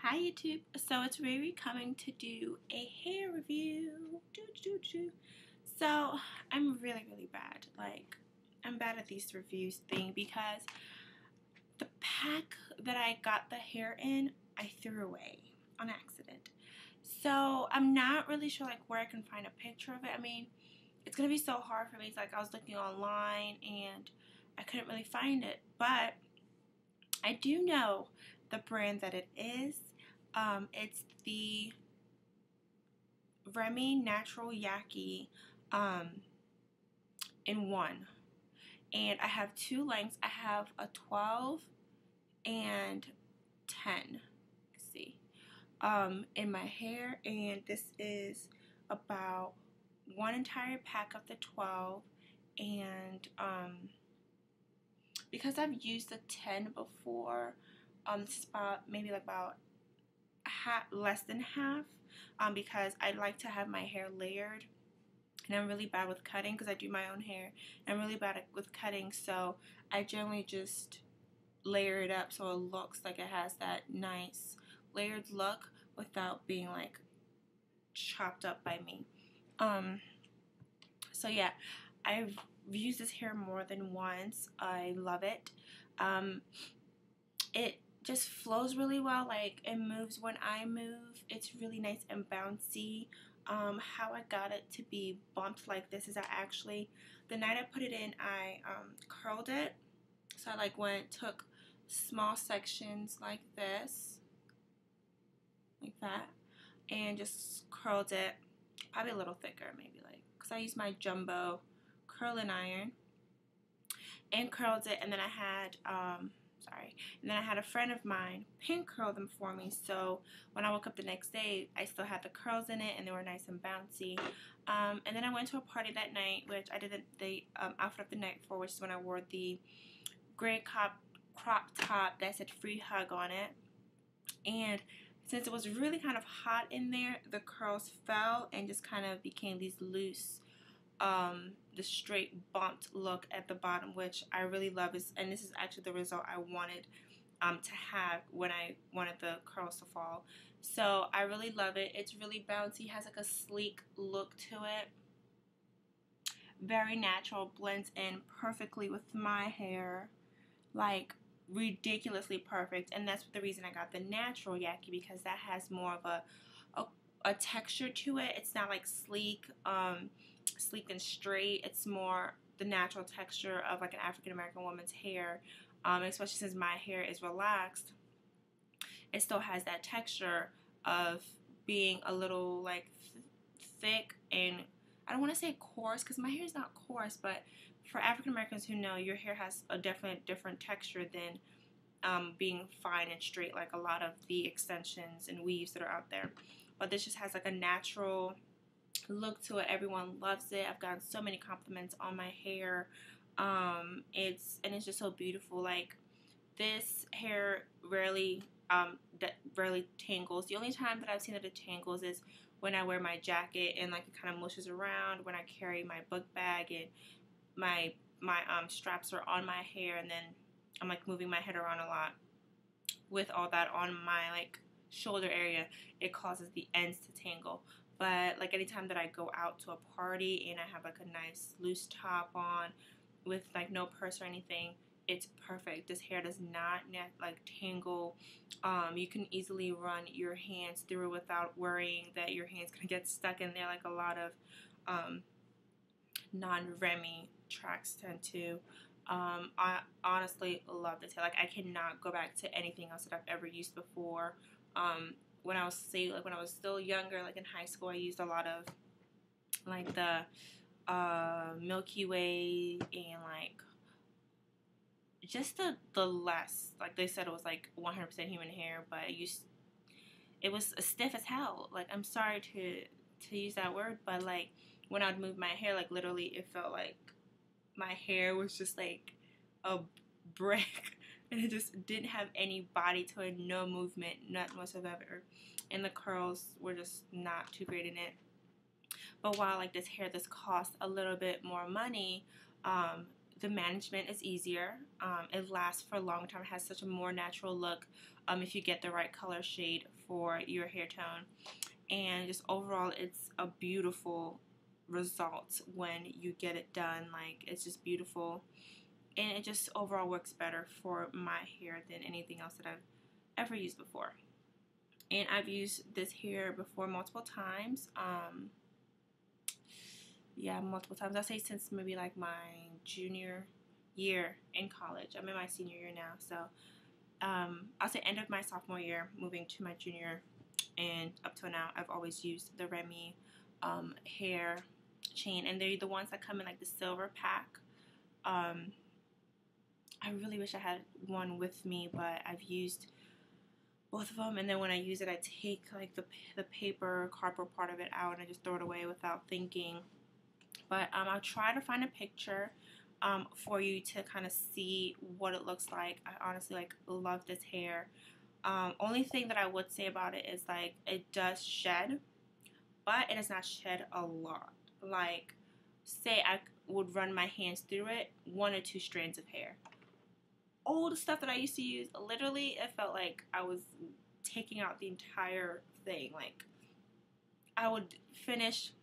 Hi YouTube. So it's Riri coming to do a hair review. So I'm really bad. Like, I'm bad at these reviews thing because the pack that I got the hair in, I threw away on accident. So I'm not really sure like where I can find a picture of it. I mean, it's gonna be so hard for me. It's like I was looking online and I couldn't really find it, but I do know the brand that it is. It's the Remy Natural Yaki in one. And I have two lengths. I have a 12 and 10. Let's see. In my hair, and this is about one entire pack of the 12, and because I've used the 10 before, this is about maybe like about less than half, because I like to have my hair layered, and I'm really bad with cutting because I do my own hair. I'm really bad with cutting, so I generally just layer it up so it looks like it has that nice layered look without being like chopped up by me. So yeah, I've used this hair more than once. I love it. It just flows really well. Like, it moves when I move. It's really nice and bouncy. How I got it to be bumped like this is I actually, the night I put it in, I curled it. So I took small sections like this, like that, and just curled it, probably a little thicker maybe, like, because I used my jumbo curling iron and curled it. And then I had and then I had a friend of mine pin curl them for me, so when I woke up the next day I still had the curls in it and they were nice and bouncy. And then I went to a party that night, which I did the outfit of the night for, which is when I wore the gray crop top that said free hug on it. And since it was really kind of hot in there, the curls fell and just kind of became these loose, the straight bumped look at the bottom, which I really love. And this is actually the result I wanted to have when I wanted the curls to fall. So I really love it. It's really bouncy, has like a sleek look to it, very natural, blends in perfectly with my hair, like ridiculously perfect. And that's the reason I got the natural Yaki, because that has more of a texture to it. It's not like sleek and straight. It's more the natural texture of like an African American woman's hair, especially since my hair is relaxed. It still has that texture of being a little like thick, and I don't want to say coarse because my hair is not coarse, but for African Americans who know, your hair has a definite different texture than being fine and straight like a lot of the extensions and weaves that are out there. But this just has like a natural look to it. Everyone loves it. I've gotten so many compliments on my hair. It's just so beautiful. Like, this hair rarely tangles. The only time that I've seen that it tangles is when I wear my jacket and like it kind of mushes around, when I carry my book bag and my straps are on my hair, and then I'm like moving my head around a lot with all that on my like shoulder area, it causes the ends to tangle. But like anytime that I go out to a party and I have like a nice loose top on with like no purse or anything, it's perfect. This hair does not like tangle. You can easily run your hands through without worrying that your hands gonna get stuck in there like a lot of non-Remy tracks tend to. I honestly love this hair. Like, I cannot go back to anything else that I've ever used before. When I was still younger, like in high school, I used a lot of like the Milky Way and like just the less, like they said it was like 100% human hair, but it was stiff as hell. Like, I'm sorry to use that word, but like when I'd move my hair, like literally it felt like my hair was just like a brick and it just didn't have any body to it, no movement, nothing whatsoever, and the curls were just not too great in it. But while like this cost a little bit more money, the management is easier. It lasts for a long time. It has such a more natural look if you get the right color shade for your hair tone. And just overall, it's a beautiful result when you get it done. Like, it's just beautiful. And it just overall works better for my hair than anything else that I've ever used before. And I've used this hair before multiple times. Yeah, multiple times. I'll say since maybe like my junior year in college. I'm in my senior year now, so I'll say end of my sophomore year, moving to my junior, and up till now, I've always used the Remy hair chain, and they're the ones that come in like the silver pack. I really wish I had one with me, but I've used both of them, and then when I use it, I take like the paper cardboard part of it out and I just throw it away without thinking. But I'll try to find a picture for you to kind of see what it looks like. I honestly like love this hair. Only thing that I would say about it is like it does shed, but it does not shed a lot. Like, say I would run my hands through it, 1 or 2 strands of hair. All the stuff that I used to use, literally, it felt like I was taking out the entire thing. Like, I would finish.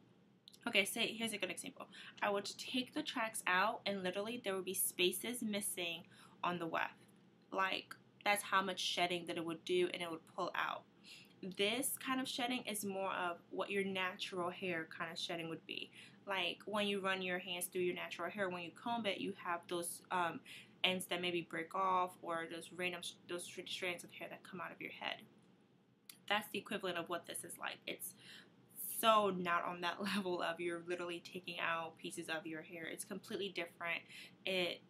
Okay, say here's a good example. I would take the tracks out, and literally there would be spaces missing on the weft. Like, that's how much shedding that it would do, and it would pull out. This kind of shedding is more of what your natural hair kind of shedding would be. Like when you run your hands through your natural hair, when you comb it, you have those ends that maybe break off, or those strands of hair that come out of your head. That's the equivalent of what this is like. It's so not on that level of you're literally taking out pieces of your hair. It's completely different. It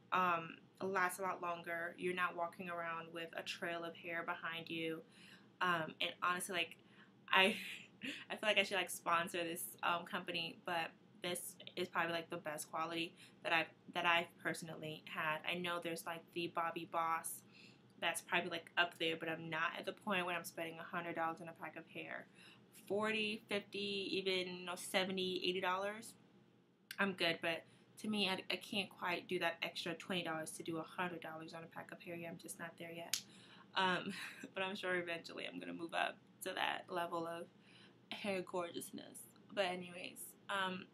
lasts a lot longer. You're not walking around with a trail of hair behind you. And honestly, like, I feel like I should like sponsor this company, but this is probably like the best quality that I've personally had. I know there's like the Bobby Boss that's probably like up there, but I'm not at the point where I'm spending $100 on a pack of hair. 40, 50, even $70, $80. I'm good, but to me, I can't quite do that extra $20 to do $100 on a pack of hair. Yeah, I'm just not there yet. But I'm sure eventually I'm gonna move up to that level of hair gorgeousness. But anyways,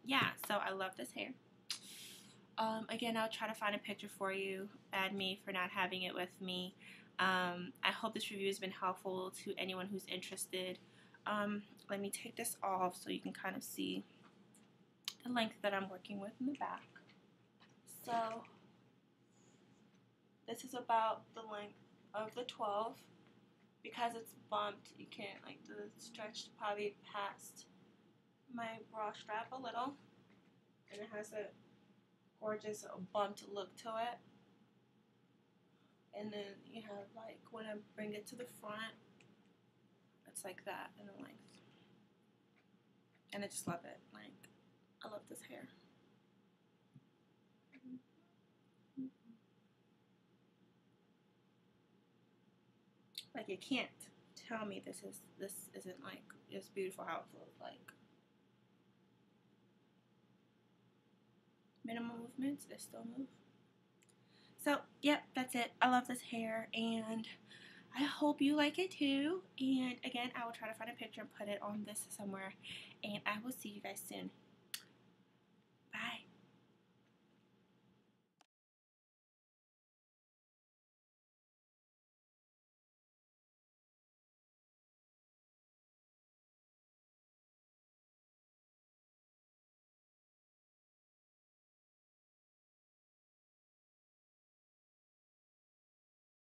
yeah, so I love this hair. Again, I'll try to find a picture for you. Bad me for not having it with me. I hope this review has been helpful to anyone who's interested. Let me take this off so you can kind of see the length that I'm working with in the back. So this is about the length of the 12. Because it's bumped, you can't like the stretch probably past my bra strap a little, and it has a gorgeous bumped look to it. And then you have like when I bring it to the front, it's like that in the length, and I just love it. Like, I love this hair. Like, you can't tell me this isn't like just beautiful how it feels like. Minimal movements, they still move. So, yep, that's it. I love this hair, and I hope you like it too. And again, I will try to find a picture and put it on this somewhere. And I will see you guys soon.